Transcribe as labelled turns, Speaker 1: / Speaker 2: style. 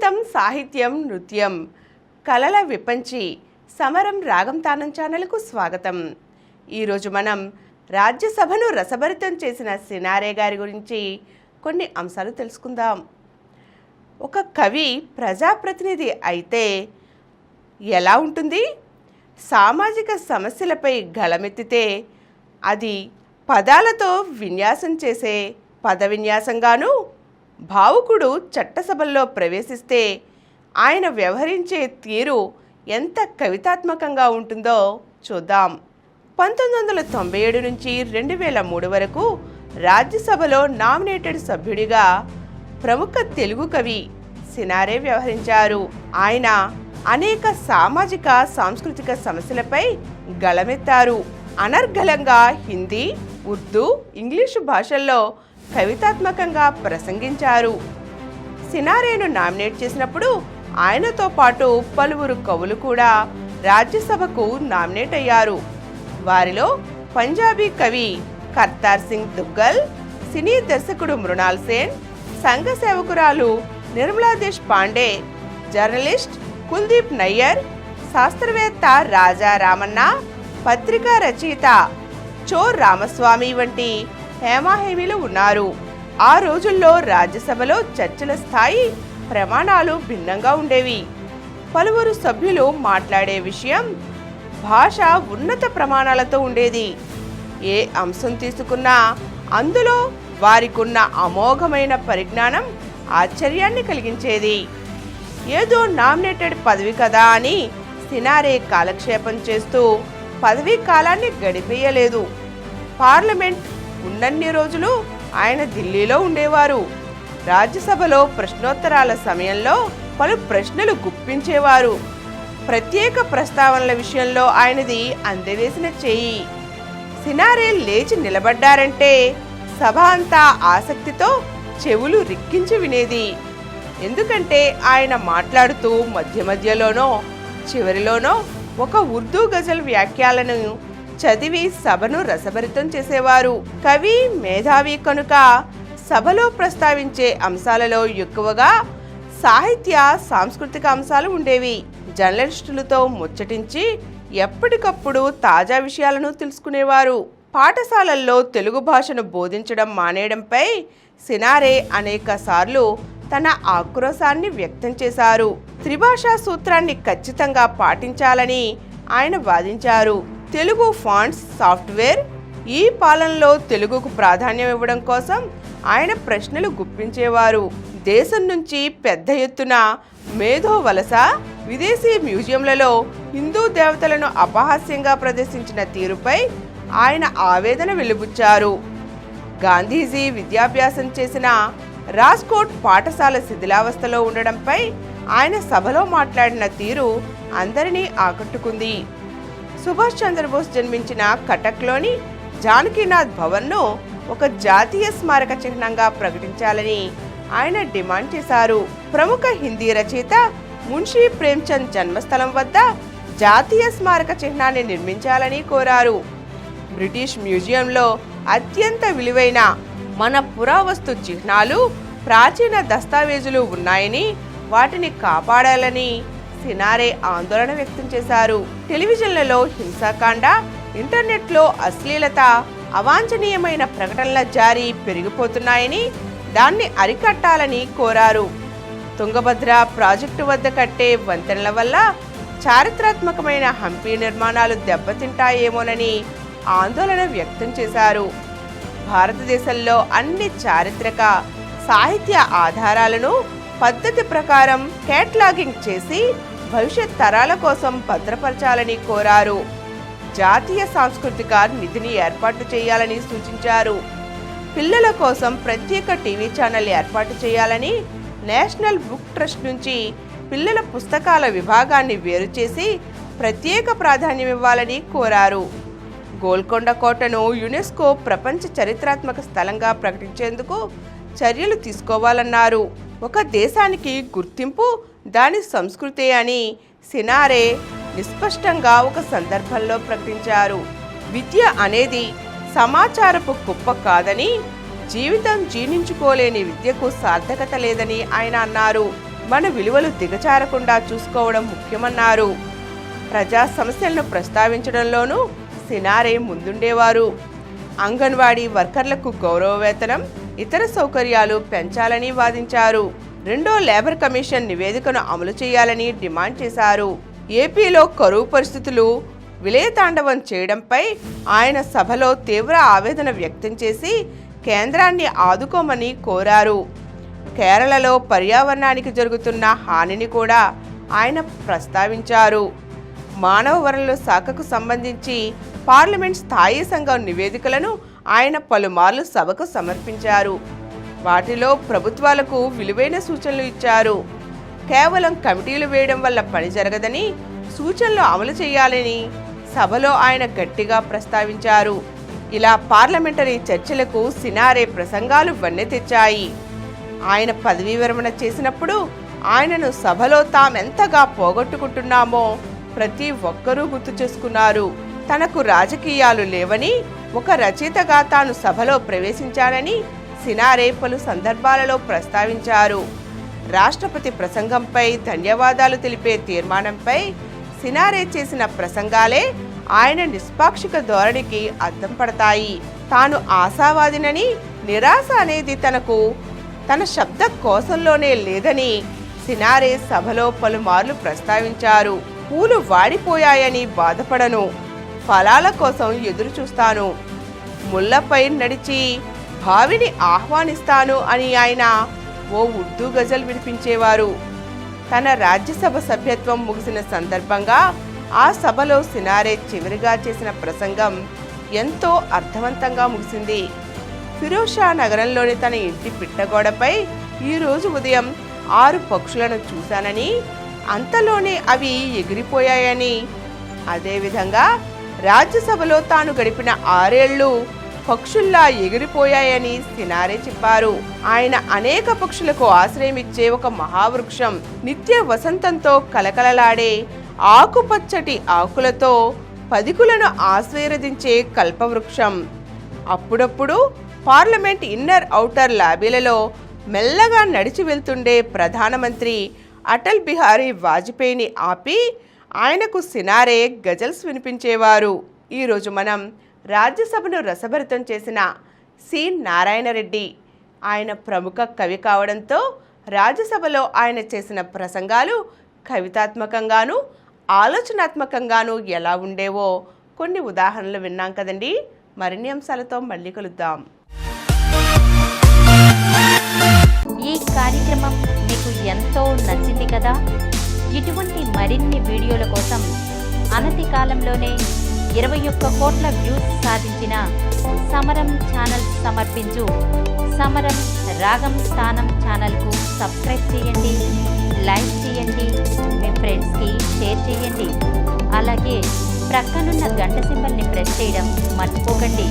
Speaker 1: సంగీతం, సాహిత్యం, నృత్యం, కళల విపంచి సమరం రాగం తానం ఛానల్కు స్వాగతం. ఈరోజు మనం రాజ్యసభను రసభరితం చేసిన సినారే గారి గురించి కొన్ని అంశాలు తెలుసుకుందాం. ఒక కవి ప్రజాప్రతినిధి అయితే ఎలా ఉంటుంది? సామాజిక సమస్యలపై గళమెత్తితే అది పదాలతో విన్యాసం చేసే పద విన్యాసంగాను, భావుకుడు చట్టసభల్లో ప్రవేశిస్తే ఆయన వ్యవహరించే తీరు ఎంత కవితాత్మకంగా ఉంటుందో చూద్దాం. 1997 నుంచి 2003 వరకు రాజ్యసభలో నామినేటెడ్ సభ్యుడిగా ప్రముఖ తెలుగు కవి సినారే వ్యవహరించారు. ఆయన అనేక సామాజిక సాంస్కృతిక సమస్యలపై గళమెత్తారు. అనర్గళంగా హిందీ, ఉర్దూ, ఇంగ్లీషు భాషల్లో కవితాత్మకంగా ప్రసంగించారు. సినారేను నామినేట్ చేసినప్పుడు ఆయనతో పాటు పలువురు కవులు కూడా రాజ్యసభకు నామినేట్ అయ్యారు. వారిలో పంజాబీ కవి కర్తార్ సింగ్ దుగ్గల్, సినీ దర్శకుడు మృణాల్ సేన్, సంఘ సేవకురాలు నిర్మలా దేశ్ పాండే, జర్నలిస్ట్ కుల్దీప్ నయ్యర్, శాస్త్రవేత్త రాజా రామన్న, పత్రికా రచయిత చోర్ రామస్వామి వంటి హేమాహేమీలు ఉన్నారు. ఆ రోజుల్లో రాజ్యసభలో చర్చల స్థాయి, ప్రమాణాలు భిన్నంగా ఉండేవి. పలువురు సభ్యులు మాట్లాడే విషయం, భాష ఉన్నత ప్రమాణాలతో ఉండేది. ఏ అంశం తీసుకున్నా అందులో వారికున్న అమోఘమైన పరిజ్ఞానం ఆశ్చర్యాన్ని కలిగించేది. ఏదో నామినేటెడ్ పదవి కదా అని సినారే కాలక్షేపం చేస్తూ పదవీ కాలాన్ని గడిపేయలేదు. పార్లమెంట్ ఉన్నన్ని రోజులు ఆయన ఢిల్లీలో ఉండేవారు. రాజ్యసభలో ప్రశ్నోత్తరాల సమయంలో పలు ప్రశ్నలు గుప్పించేవారు. ప్రత్యేక ప్రస్తావనల విషయంలో ఆయనది అందవేసిన చేయి. సినారే లేచి నిలబడ్డారంటే సభ అంతా ఆసక్తితో చెవులు రిక్కించి వినేది. ఎందుకంటే ఆయన మాట్లాడుతూ మధ్య మధ్యలోనో చివరిలోనో ఒక ఉర్దూ గజల్ వ్యాఖ్యలను చదివి సభను రసభరితం చేసేవారు. కవి, మేధావి కనుక సభలో ప్రస్తావించే అంశాలలో ఎక్కువగా సాహిత్య, సాంస్కృతిక అంశాలు ఉండేవి. జర్నలిస్టులతో ముచ్చటించి ఎప్పటికప్పుడు తాజా విషయాలను తెలుసుకునేవారు. పాఠశాలల్లో తెలుగు భాషను బోధించడం మానేయడంపై సినారే అనేక సార్లు తన ఆక్రోశాన్ని వ్యక్తం చేశారు. త్రిభాషా సూత్రాన్ని ఖచ్చితంగా పాటించాలని ఆయన వాదించారు. తెలుగు ఫాంట్స్ సాఫ్ట్వేర్ ఈ పాలనలో తెలుగుకు ప్రాధాన్యం ఇవ్వడం కోసం ఆయన ప్రశ్నలు గుప్పించేవారు. దేశం నుంచి పెద్ద ఎత్తున మేధో వలస, విదేశీ మ్యూజియంలలో హిందూ దేవతలను అపహాస్యంగా ప్రదర్శించిన తీరుపై ఆయన ఆవేదన వెలిబుచ్చారు. గాంధీజీ విద్యాభ్యాసం చేసిన రాజ్కోట్ పాఠశాల శిథిలావస్థలో ఉండడంపై ఆయన సభలో మాట్లాడిన తీరు అందరినీ ఆకట్టుకుంది. సుభాష్ చంద్రబోస్ జన్మించిన కటక్లోని జానకీనాథ్ భవన్ను ఒక జాతీయ స్మారక చిహ్నంగా ప్రకటించాలని ఆయన డిమాండ్ చేశారు. ప్రముఖ హిందీ రచయిత మున్షీ ప్రేమ్చంద్ జన్మస్థలం వద్ద జాతీయ స్మారక చిహ్నాన్ని నిర్మించాలని కోరారు. బ్రిటిష్ మ్యూజియంలో అత్యంత విలువైన మన పురావస్తు చిహ్నాలు, ప్రాచీన దస్తావేజులు ఉన్నాయని, వాటిని కాపాడాలని సినారే ఆందోళన వ్యక్తం చేశారు. టెలివిజన్లలో హింసాకాండ, ఇంటర్నెట్లో అశ్లీలత, అవాంఛనీయమైన ప్రకటనల జారీ పెరిగిపోతున్నాయని, దాన్ని అరికట్టాలని కోరారు. తుంగభద్ర ప్రాజెక్టు వద్ద కట్టే వంతెనల వల్ల చారిత్రాత్మకమైన హంపి నిర్మాణాలు దెబ్బతింటాయేమోనని ఆందోళన వ్యక్తం చేశారు. భారతదేశంలో అన్ని చారిత్రక, సాహిత్య ఆధారాలను పద్ధతి ప్రకారం కేటలాగింగ్ చేసి భవిష్యత్ తరాల కోసం భద్రపరచాలని కోరారు. జాతీయ సాంస్కృతిక నిధిని ఏర్పాటు చేయాలని సూచించారు. పిల్లల కోసం ప్రత్యేక టీవీ ఛానల్ ఏర్పాటు చేయాలని, నేషనల్ బుక్ ట్రస్ట్ నుంచి పిల్లల పుస్తకాల విభాగాన్ని వేరు చేసి ప్రత్యేక ప్రాధాన్యం ఇవ్వాలని కోరారు. గోల్కొండ కోటను యునెస్కో ప్రపంచ చరిత్రాత్మక స్థలంగా ప్రకటించేందుకు చర్యలు తీసుకోవాలన్నారు. ఒక దేశానికి గుర్తింపు దాని సంస్కృతే అని సినారే నిస్పష్టంగా ఒక సందర్భంలో ప్రకటించారు. విద్య అనేది సమాచారపు కుప్ప కాదని, జీవితం జీర్ణించుకోలేని విద్యకు సార్థకత లేదని ఆయన అన్నారు. మన విలువలు దిగజారకుండా చూసుకోవడం ముఖ్యమన్నారు. ప్రజా సమస్యలను ప్రస్తావించడంలోనూ సినారే ముందుండేవారు. అంగన్వాడీ వర్కర్లకు గౌరవ వేతనం, ఇతర సౌకర్యాలు పెంచాలని వాదించారు. రెండో లేబర్ కమిషన్ నివేదికను అమలు చేయాలని డిమాండ్ చేశారు. ఏపీలో కరువు పరిస్థితులు విలయతాండవం చేయడంపై ఆయన సభలో తీవ్ర ఆవేదన వ్యక్తం చేసి కేంద్రాన్ని ఆదుకోమని కోరారు. కేరళలో పర్యావరణానికి జరుగుతున్న హానిని కూడా ఆయన ప్రస్తావించారు. మానవ వనరుల శాఖకు సంబంధించి పార్లమెంట్ స్థాయి సంఘం నివేదికలను ఆయన పలుమార్లు సభకు సమర్పించారు. వాటిలో ప్రభుత్వాలకు విలువైన సూచనలు ఇచ్చారు. కేవలం కమిటీలు వేయడం వల్ల పని జరగదని, సూచనలు అమలు చేయాలని సభలో ఆయన గట్టిగా ప్రస్తావించారు. ఇలా పార్లమెంటరీ చర్చలకు సినారే ప్రసంగాలు వన్నె తెచ్చాయి. ఆయన పదవీ విరమణ చేసినప్పుడు ఆయనను సభలో తామెంతగా పోగొట్టుకుంటున్నామో ప్రతి ఒక్కరూ గుర్తు చేసుకున్నారు. తనకు రాజకీయాలు లేవని, ఒక రచయితగా తాను సభలో ప్రవేశించానని సినారే పలు సందర్భాలలో ప్రస్తావించారు. రాష్ట్రపతి ప్రసంగంపై ధన్యవాదాలు తెలిపే తీర్మానంపై సినారే చేసిన ప్రసంగాలే ఆయన నిష్పాక్షిక ధోరణికి అద్దం పడతాయి. తాను ఆశావాదినని, నిరాశ అనేది తన శబ్ద కోశంలోనే లేదని సినారే సభలో పలుమార్లు ప్రస్తావించారు. పూలు వాడిపోయాయని బాధపడను, ఫలాల కోసం ఎదురు చూస్తాను, ముళ్ళపై నడిచి భావిని ఆహ్వానిస్తాను అని ఆయన ఓ ఉర్దూ గజల్ వినిపించేవారు. తన రాజ్యసభ సభ్యత్వం ముగిసిన సందర్భంగా ఆ సభలో సినారే చివరిగా చేసిన ప్రసంగం ఎంతో అర్థవంతంగా ముగిసింది. ఫిరోజ్ షా నగరంలోని తన ఇంటి పిట్టగోడపై ఈరోజు ఉదయం 6 పక్షులను చూశానని, అంతలోనే అవి ఎగిరిపోయాయని, అదేవిధంగా రాజ్యసభలో తాను గడిపిన 6 ఏళ్లు పక్షుల్లా ఎగిరిపోయాయని సినారే చెప్పారు. ఆయన అనేక పక్షులకు ఆశ్రయమిచ్చే ఒక మహావృక్షం, నిత్య వసంతంతో కలకలలాడే ఆకుపచ్చటి ఆకులతో పదికులను ఆశీర్వదించే కల్పవృక్షం. అప్పుడప్పుడు పార్లమెంట్ ఇన్నర్ ఔటర్ లాబీలలో మెల్లగా నడిచి వెళ్తుండే ప్రధానమంత్రి అటల్ బిహారీ వాజ్పేయిని ఆపి ఆయనకు సినారే గజల్స్ వినిపించేవారు. ఈరోజు మనం రాజ్యసభను రసభరితం చేసిన సి నారాయణ రెడ్డి. ఆయన ప్రముఖ కవి కావడంతో రాజ్యసభలో ఆయన చేసిన ప్రసంగాలు కవితాత్మకంగాను, ఆలోచనాత్మకంగాను ఎలా ఉండేవో కొన్ని ఉదాహరణలు విన్నాం కదండి. మరిన్ని అంశాలతో మళ్ళీ కలుద్దాం.
Speaker 2: ఈ కార్యక్రమం మీకు ఎంతో నచ్చింది కదా. ఇటువంటి మరిన్ని వీడియోల కోసం అనతి కాలంలోనే 21 కోట్ల వ్యూస్ సాధించిన సమరం ఛానల్ సమర్పించు సమరం రాగం స్థానం ఛానల్కు సబ్స్క్రైబ్ చేయండి, లైక్ చేయండి, మీ ఫ్రెండ్స్కి షేర్ చేయండి. అలాగే ప్రక్కనున్న గంట సింబల్ని ప్రెస్ చేయడం మర్చిపోకండి.